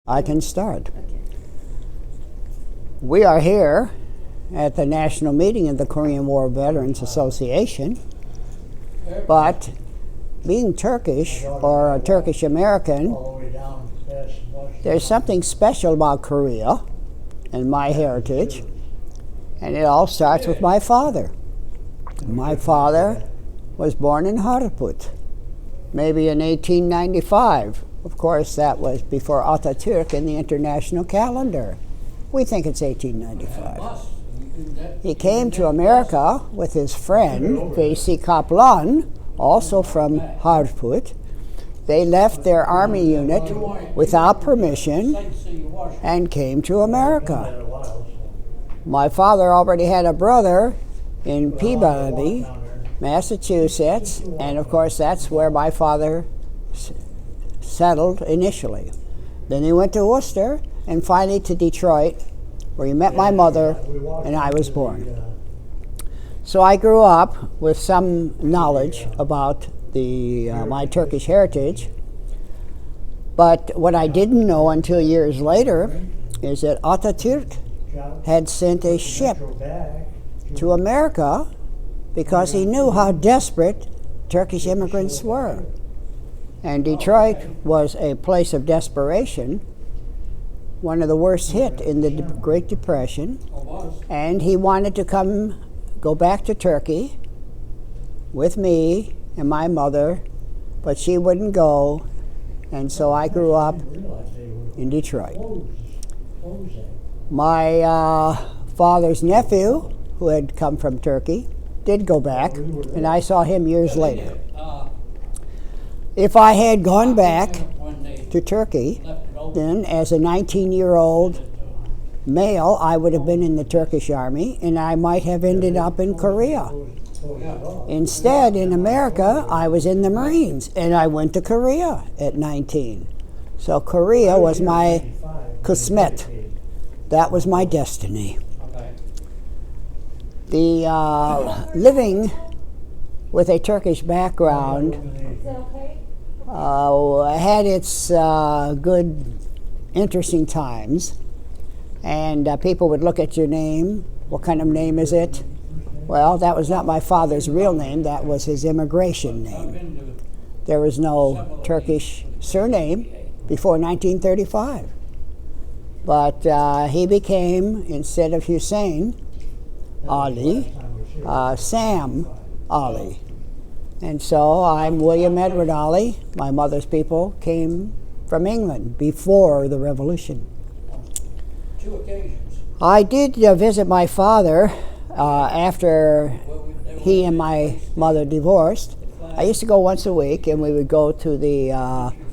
I can start. We are here at the national meeting of the Korean War Veterans Association, but being Turkish or a Turkish American, there's something special about Korea and my heritage, and it all starts with my father. My father was born in Harput, maybe in 1895. Of course, that was before Atatürk in the international calendar. We think it's 1895. He came to America with his friend, V.C. Kaplan, also from Harput. They left their army unit without permission and came to America. My father already had a brother in Peabody, Massachusetts, and of course that's where my father settled initially. Then he went to Worcester and finally to Detroit, where he met my mother and I was born. So I grew up with some knowledge about my Turkish heritage, but what I didn't know until years later is that Atatürk had sent a ship to America because he knew how desperate Turkish immigrants were. And Detroit was a place of desperation, one of the worst hit in the Great Depression, and he wanted to go back to Turkey with me and my mother, but she wouldn't go, and so I grew up in Detroit. My father's nephew, who had come from Turkey, did go back, and I saw him years later. If I had gone back to Turkey, then as a 19-year-old male, I would have been in the Turkish army, and I might have ended up in Korea. Instead, in America, I was in the Marines, and I went to Korea at 19. So Korea was my kismet. That was my destiny. The living with a Turkish background had its good, interesting times, and people would look at your name. What kind of name is it? Well, that was not my father's real name. That was his immigration name. There was no Turkish surname before 1935. But he became, instead of Hüseyin Alli, Sam Alli. And so I'm William Edward Alli. My mother's people came from England before the revolution. 2 occasions. I did visit my father after he and my mother divorced. I used to go once a week, and we would go to the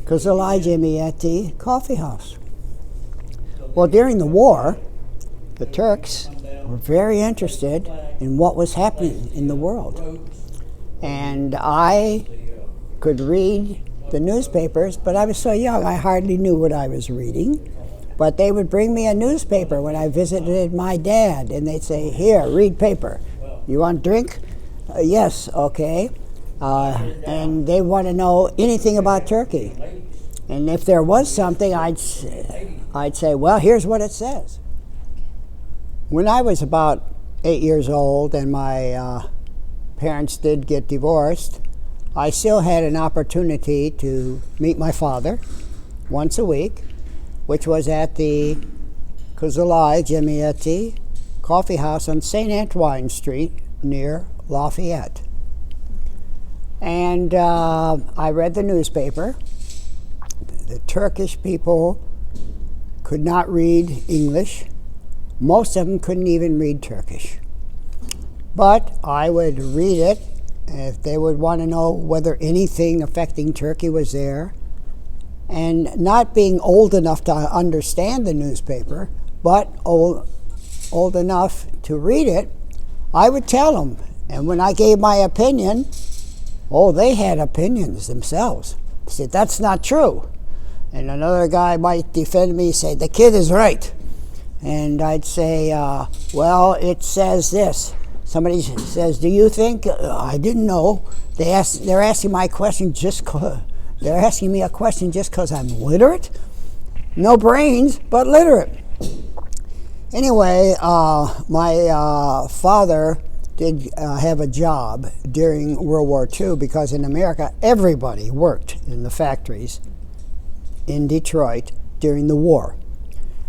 Kızılay Cemiyeti coffee house. Well, during the war, the Turks were very interested in what was happening in the world. And I could read the newspapers, but I was so young I hardly knew what I was reading. But they would bring me a newspaper when I visited my dad, and they'd say, "Here, read paper. You want a drink?" Yes, okay. And they want to know anything about Turkey. And if there was something, I'd say, "Well, here's what it says." When I was about 8 years old and my parents did get divorced, I still had an opportunity to meet my father once a week, which was at the Kızılay Cemiyeti coffee house on St. Antoine Street near Lafayette. And I read the newspaper. The Turkish people could not read English. Most of them couldn't even read Turkish. But I would read it, and if they would want to know whether anything affecting Turkey was there. And not being old enough to understand the newspaper, but old enough to read it, I would tell them. And when I gave my opinion, they had opinions themselves. They said, "That's not true." And another guy might defend me, say, "The kid is right." And I'd say, "Well, it says this." Somebody says, "Do you think?" I didn't know. They're asking my question just they're asking me a question just because I'm literate. No brains, but literate. Anyway, my father did have a job during World War II because in America everybody worked in the factories in Detroit during the war.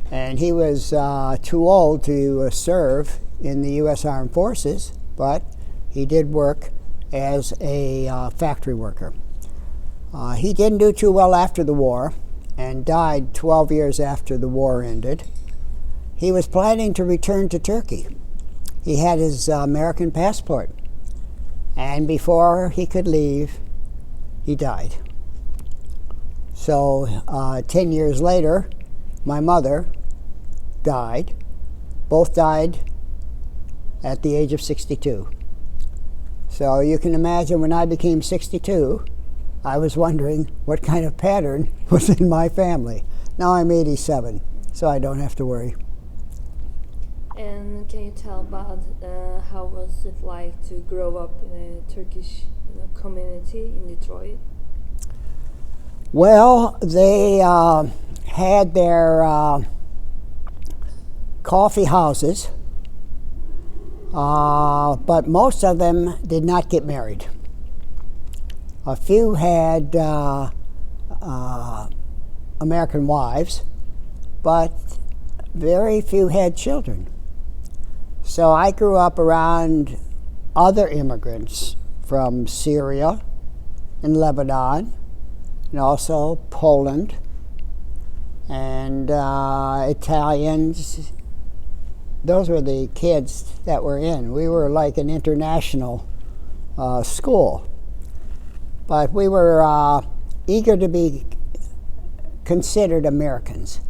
And he was too old to serve in the U.S. Armed Forces, but he did work as a factory worker. He didn't do too well after the war and died 12 years after the war ended. He was planning to return to Turkey. He had his American passport, and before he could leave, he died. So 10 years later, my mother died. Both died at the age of 62. So you can imagine when I became 62, I was wondering what kind of pattern was in my family. Now I'm 87, so I don't have to worry. And can you tell about how was it like to grow up in a Turkish community in Detroit? Well, they had their coffee houses, but most of them did not get married. A few had American wives, but very few had children. So I grew up around other immigrants from Syria and Lebanon, and also Poland and Italians. Those were the kids that were in. We were like an international school. But we were eager to be considered Americans.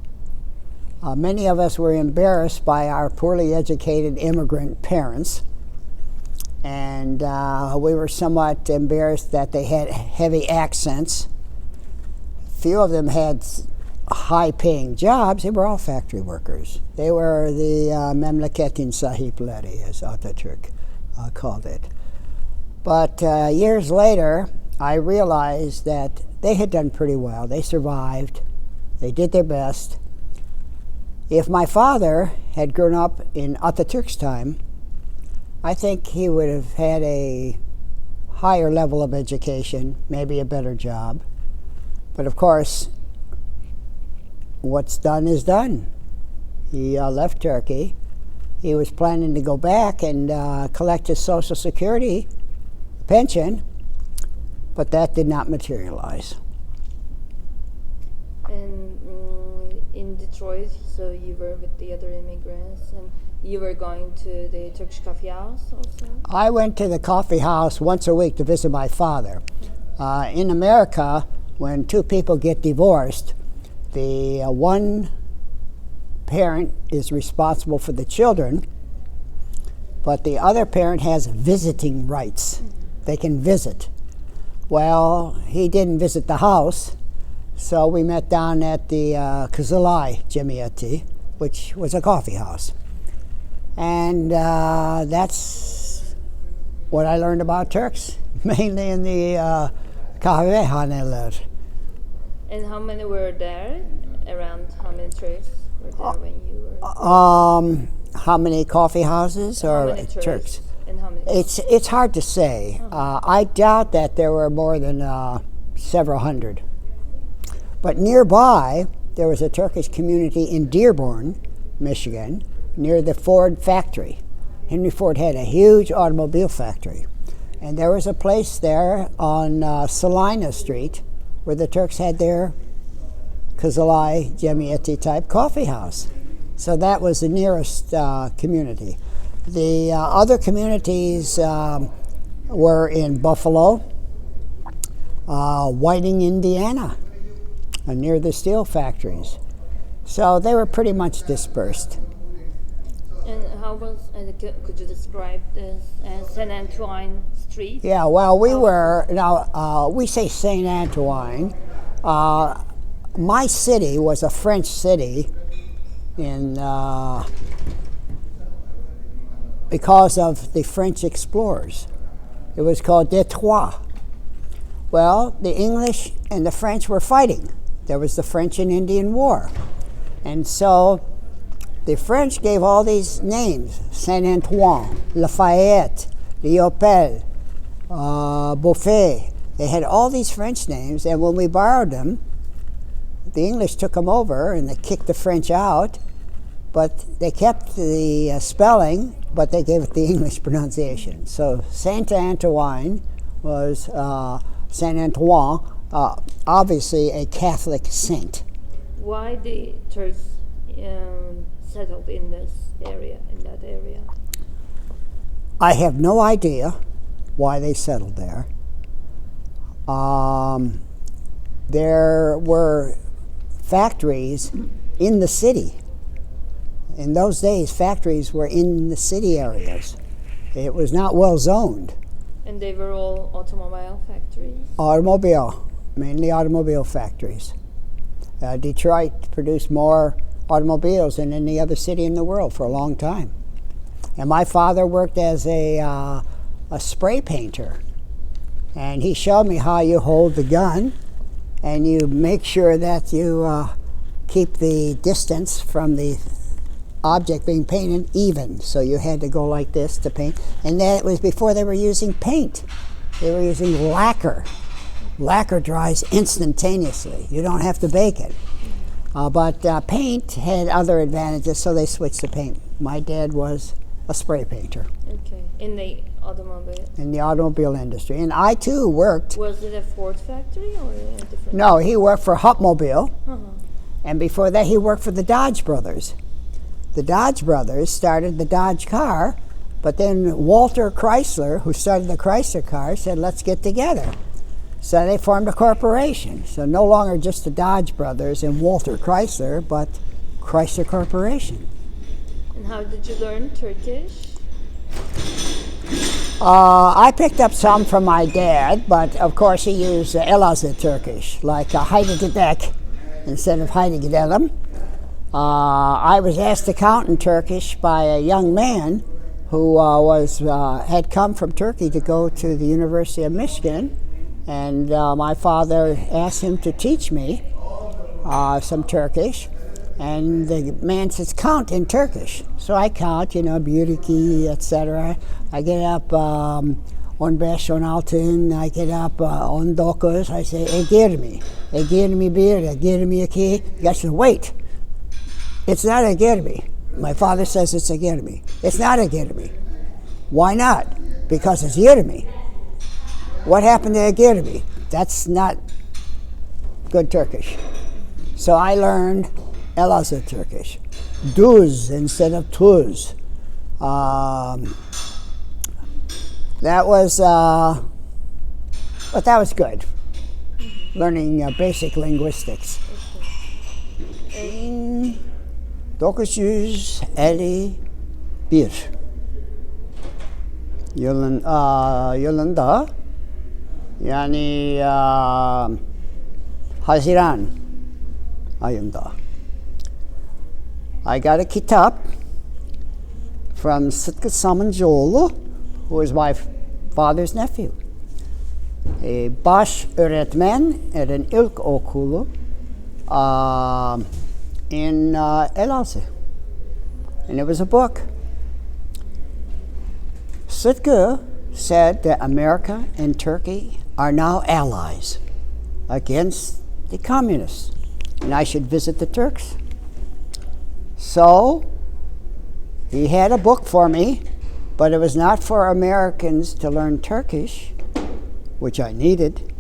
Many of us were embarrassed by our poorly educated immigrant parents, and we were somewhat embarrassed that they had heavy accents. Few of them had high-paying jobs. They were all factory workers. They were the memleketin sahipleri, as Atatürk called it. But years later, I realized that they had done pretty well. They survived. They did their best. If my father had grown up in Atatürk's time, I think he would have had a higher level of education, maybe a better job. But of course, what's done is done. He left Turkey. He was planning to go back and collect his Social Security pension, but that did not materialize. And in Detroit, so you were with the other immigrants, and you were going to the Turkish coffee house also? I went to the coffee house once a week to visit my father. In America, when two people get divorced, the one parent is responsible for the children, but the other parent has visiting rights. They can visit. Well, he didn't visit the house, so we met down at the Kızılay Cemiyeti, which was a coffee house. And that's what I learned about Turks, mainly in the kahvehaneler. And how many were there? Around how many Turks were there when you were? How many coffee houses or how many Turks? And how many? It's hard to say. I doubt that there were more than several hundred. But nearby, there was a Turkish community in Dearborn, Michigan, near the Ford factory. Henry Ford had a huge automobile factory. And there was a place there on Salina Street where the Turks had their Kızılay Cemiyeti type coffee house. So that was the nearest community. The other communities were in Buffalo, Whiting, Indiana, near the steel factories. So they were pretty much dispersed. And how was, could you describe this Saint Antoine Street? Yeah, well, we were, now we say Saint Antoine. My city was a French city in because of the French explorers. It was called Detroit. Well, the English and the French were fighting. there was the French and Indian War. And so the French gave all these names, Saint-Antoine, Lafayette, Leopold, Beaufort. They had all these French names, and when we borrowed them, the English took them over and they kicked the French out, but they kept the spelling, but they gave it the English pronunciation. So Saint-Antoine was Saint-Antoine, obviously a Catholic saint. Why the Turks settled in this area, in that area? I have no idea why they settled there. There were factories in the city. In those days, factories were in the city areas. It was not well zoned. And they were all automobile factories? Mainly automobile factories. Detroit produced more automobiles than any other city in the world for a long time. And my father worked as a spray painter. And he showed me how you hold the gun and you make sure that you keep the distance from the object being painted even. So you had to go like this to paint. And that was before they were using paint. They were using lacquer. Lacquer dries instantaneously. You don't have to bake it. But paint had other advantages, so they switched to paint. My dad was a spray painter. Okay. In the automobile? In the automobile industry. And I too worked. Was it a Ford factory or a different? No, he worked for Hupmobile. Uh-huh. And before that he worked for the Dodge brothers. The Dodge brothers started the Dodge car, but then Walter Chrysler, who started the Chrysler car, said, let's get together. So they formed a corporation. So no longer just the Dodge brothers and Walter Chrysler, but Chrysler Corporation. And how did you learn Turkish? I picked up some from my dad, but of course he used Elazığ Turkish, like Haydi Gidek instead of Haydi Gidelim. I was asked to count in Turkish by a young man who had come from Turkey to go to the University of Michigan, and my father asked him to teach me some Turkish, and the man says, count in Turkish. So I count, Biriki, etc. I get up on 16, I get up on 9, I say, Egirmi 1, Egirmi 2. You got to wait. It's not Egirmi. My father says it's Egirmi. It's not Egirmi. Why not? Because it's Yirmi. What happened to Egirmi? That's not good Turkish. So I learned Elazığ Turkish. Duz instead of tuz. That was good. Learning basic linguistics. In 951 yılında yani Haziran ayında I got a kitap from Sıtkı Samıncıoğlu, who is my father's nephew. A baş öğretmen at an ilkokulu in Elazığ. And it was a book. Sıtkı said that America and Turkey are now allies against the communists, and I should visit the Turks. So he had a book for me, but it was not for Americans to learn Turkish, which I needed.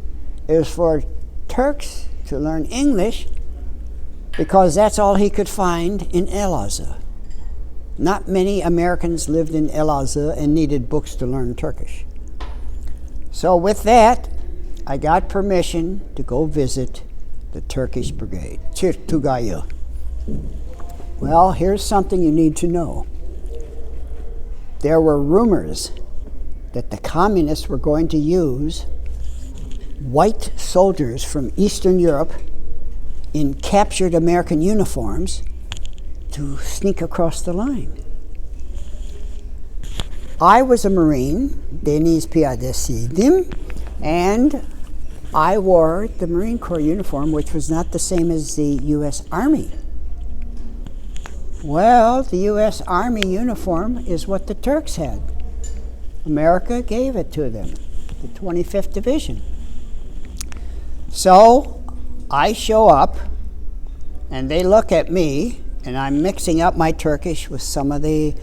It was for Turks to learn English, because that's all he could find in Elazığ. Not many Americans lived in Elazığ and needed books to learn Turkish. So with that, I got permission to go visit the Turkish brigade, Tugayı. Well, here's something you need to know. There were rumors that the communists were going to use white soldiers from Eastern Europe in captured American uniforms to sneak across the line. I was a Marine, Deniz Piyadesiydim, and I wore the Marine Corps uniform, which was not the same as the U.S. Army. Well, the U.S. Army uniform is what the Turks had. America gave it to them, the 25th Division. So I show up, and they look at me, and I'm mixing up my Turkish with some of the,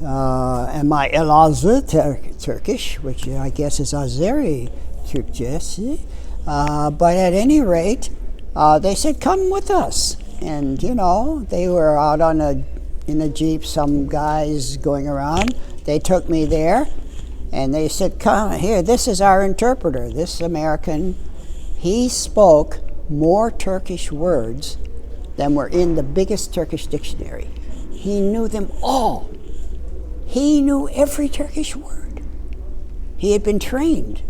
and my Elazığ Turkish, which I guess is Azeri Türkçesi. But at any rate, they said, come with us. And, you know, they were out in a Jeep, some guys going around. They took me there, and they said, come here, this is our interpreter, this American. He spoke more Turkish words than were in the biggest Turkish dictionary. He knew them all. He knew every Turkish word. He had been trained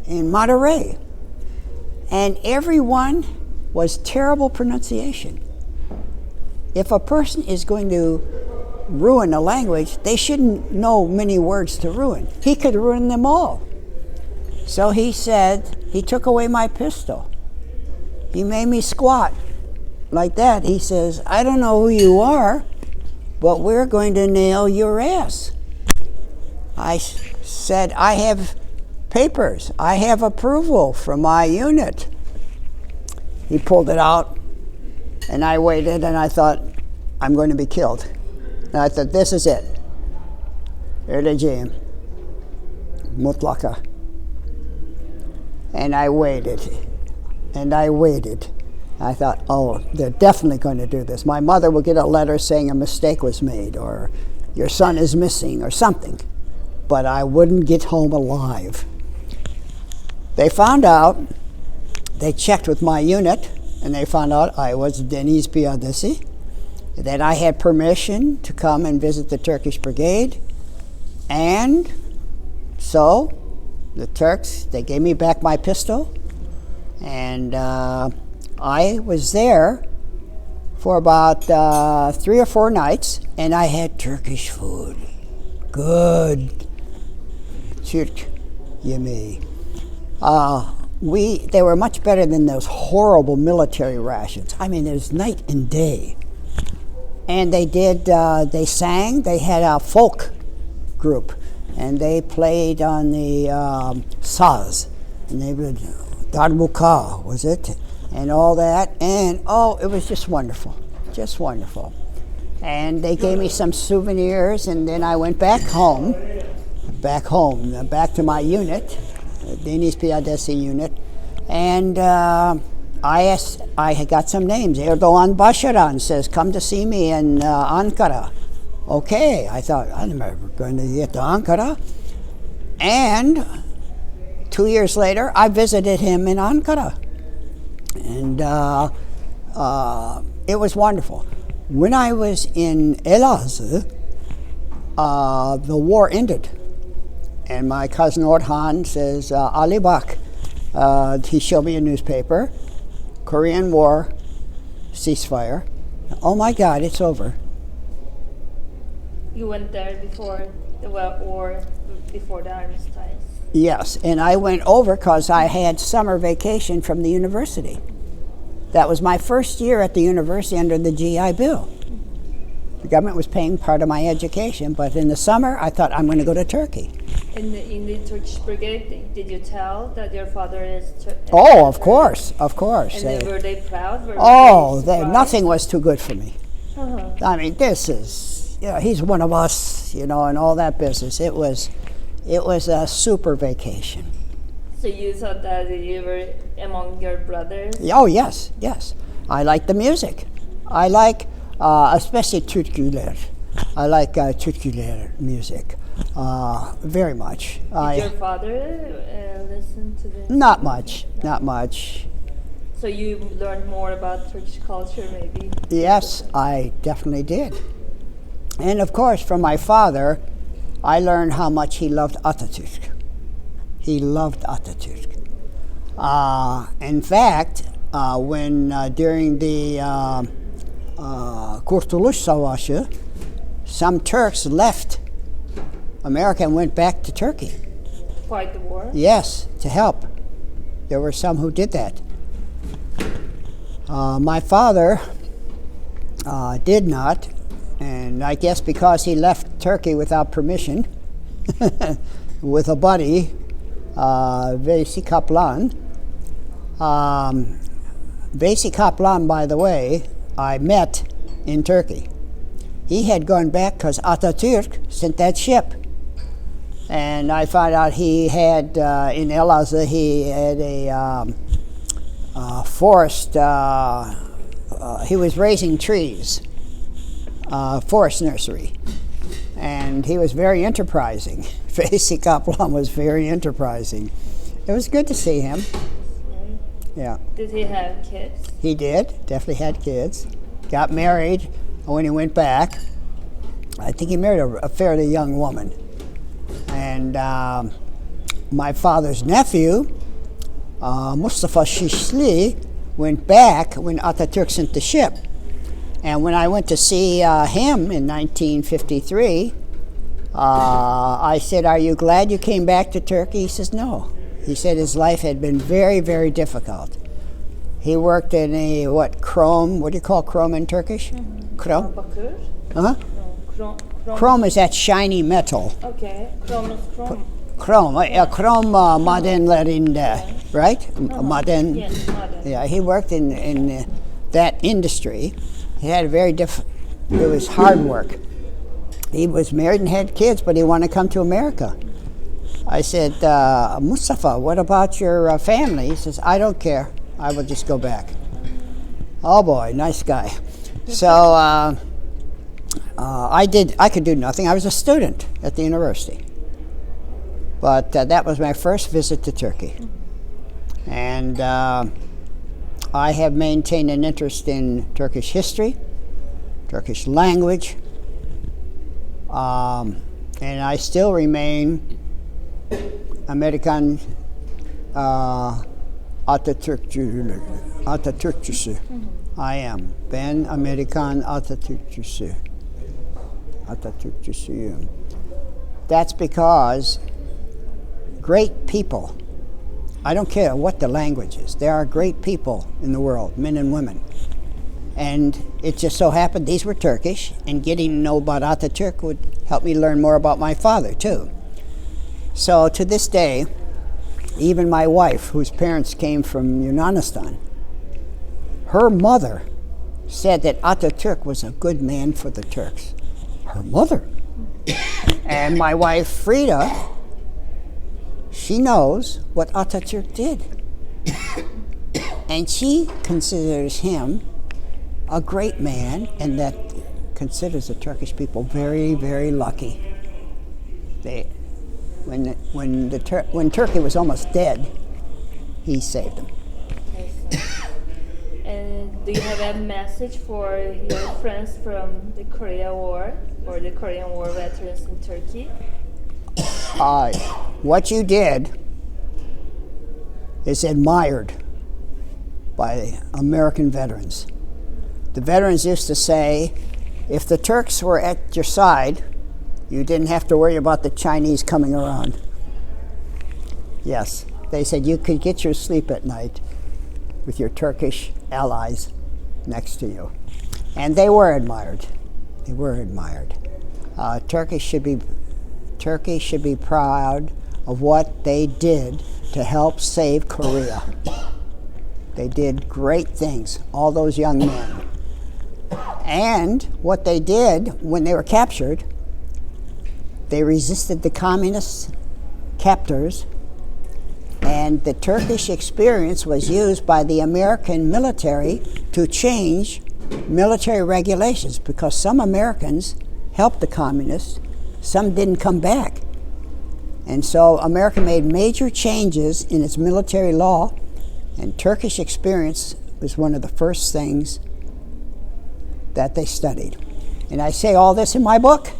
in Monterey. And everyone was terrible pronunciation. If a person is going to ruin a language, they shouldn't know many words to ruin. He could ruin them all. So he said, he took away my pistol. He made me squat like that. He says, I don't know who you are, but we're going to nail your ass. I said, I have papers. I have approval from my unit. He pulled it out, and I waited, and I thought, I'm going to be killed. And I thought, this is it. Öleceğim. Mutlaka. And I waited, and I waited. I thought, oh, they're definitely going to do this. My mother will get a letter saying a mistake was made, or your son is missing, or something. But I wouldn't get home alive. They found out, they checked with my unit, and they found out I was Deniz Piyadesi, that I had permission to come and visit the Turkish brigade. And so the Turks, they gave me back my pistol, and I was there for about 3 or 4 nights, and I had Turkish food. Good Türk yemeği. They were much better than those horrible military rations. I mean, it was night and day. And they sang, they had a folk group, and they played on the saz, and they would, darbuka, was it? And all that, and oh, it was just wonderful, just wonderful. And they gave me some souvenirs, and then I went back home, back to my unit, Deniz Piyadesi unit, and I had got some names. Erdoğan Başaran says, come to see me in Ankara. Okay, I thought, I'm never going to get to Ankara. And 2 years later, I visited him in Ankara. And it was wonderful. When I was in Elazığ, the war ended. And my cousin Orhan says, Ali bak, he showed me a newspaper, Korean War, ceasefire. Oh my God, it's over. You went there before the war, before the armistice? Yes, and I went over because I had summer vacation from the university. That was my first year at the university under the GI Bill. The government was paying part of my education, but in the summer I thought, I'm going to go to Turkey. In the Turkish brigade, did you tell that your father is Oh, of course, of course. And were they proud? Nothing was too good for me. Uh-huh. I mean, this is, he's one of us, and all that business. It was a super vacation. So you thought that you were among your brothers? Oh, yes. I like the music. I like, especially türküler. I like türküler music very much. Did your father listen to this? Not much. So you learned more about Turkish culture, maybe? Yes, I definitely did. And of course, from my father, I learned how much he loved Atatürk. He loved Atatürk. In fact, when during the Kurtuluş Savaşı, some Turks left America and went back to Turkey. Fight the war? Yes, to help. There were some who did that. My father did not, and I guess because he left Turkey without permission with a buddy, Vesi Kaplan. Vesi Kaplan, by the way, I met in Turkey. He had gone back because Atatürk sent that ship. And I found out he had, in Elazığ, he had a forest, he was raising trees, forest nursery. And he was very enterprising. Vesi Kaplan was very enterprising. It was good to see him. Yeah. Did he have kids? He did, definitely had kids. Got married when he went back. I think he married a fairly young woman. And my father's nephew, Mustafa Şişli, went back when Atatürk sent the ship. And when I went to see him in 1953, I said, "Are you glad you came back to Turkey?" He says, "No." He said his life had been very, very difficult. He worked in a, what do you call chrome in Turkish? Chrome? Bakır? Huh? No, Chrome is that shiny metal. Okay, chrome is chrome. Chrome madenlerinde, right? Maden. Yes, maden. Yeah, he worked in that industry. He had a very it was hard work. He was married and had kids, but he wanted to come to America. I said, Mustafa, what about your family? He says, "I don't care. I will just go back." Oh boy, nice guy. So I could do nothing. I was a student at the university. But that was my first visit to Turkey. And I have maintained an interest in Turkish history, Turkish language, and I still remain Amerikan Atatürkçüsü. I am. Ben Amerikan Atatürkçüsüyüm. That's because great people, I don't care what the language is, there are great people in the world, men and women. And it just so happened these were Turkish, and getting to know about Atatürk would help me learn more about my father too. So to this day, even my wife, whose parents came from Yunanistan, her mother said that Atatürk was a good man for the Turks. Her mother. And my wife, Frida, she knows what Atatürk did. And she considers him a great man, and that considers the Turkish people very, very lucky. When Turkey was almost dead, he saved them. And do you have a message for your friends from the Korea War or the Korean War veterans in Turkey? What you did is admired by American veterans. The veterans used to say, if the Turks were at your side, you didn't have to worry about the Chinese coming around. Yes, they said you could get your sleep at night with your Turkish allies next to you. And they were admired. They were admired. Turkey should be proud of what they did to help save Korea. They did great things, all those young men. And what they did when they were captured, they resisted the communist captors, and the Turkish experience was used by the American military to change military regulations, because some Americans helped the communists, some didn't come back. And so America made major changes in its military law, and Turkish experience was one of the first things that they studied. And I say all this in my book,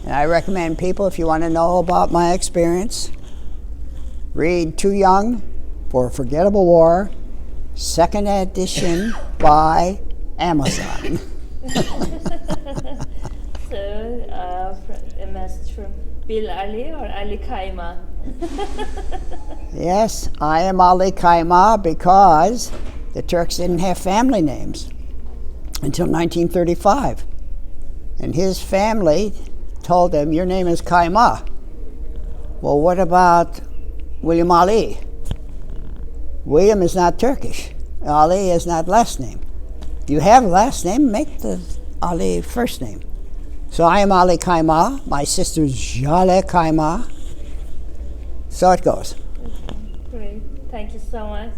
and I recommend people, if you want to know about my experience, read Too Young for a Forgettable War, second edition by Amazon. So, a message from Bill Ali or Ali Kayma? Yes, I am Ali Kayma because the Turks didn't have family names until 1935. And his family told him, your name is Kayma. Well, what about William Ali? William is not Turkish. Ali is not last name. You have a last name, make the Ali first name. So I am Ali Kayma. My sister's Jale Kayma. So it goes. Great. Thank you so much.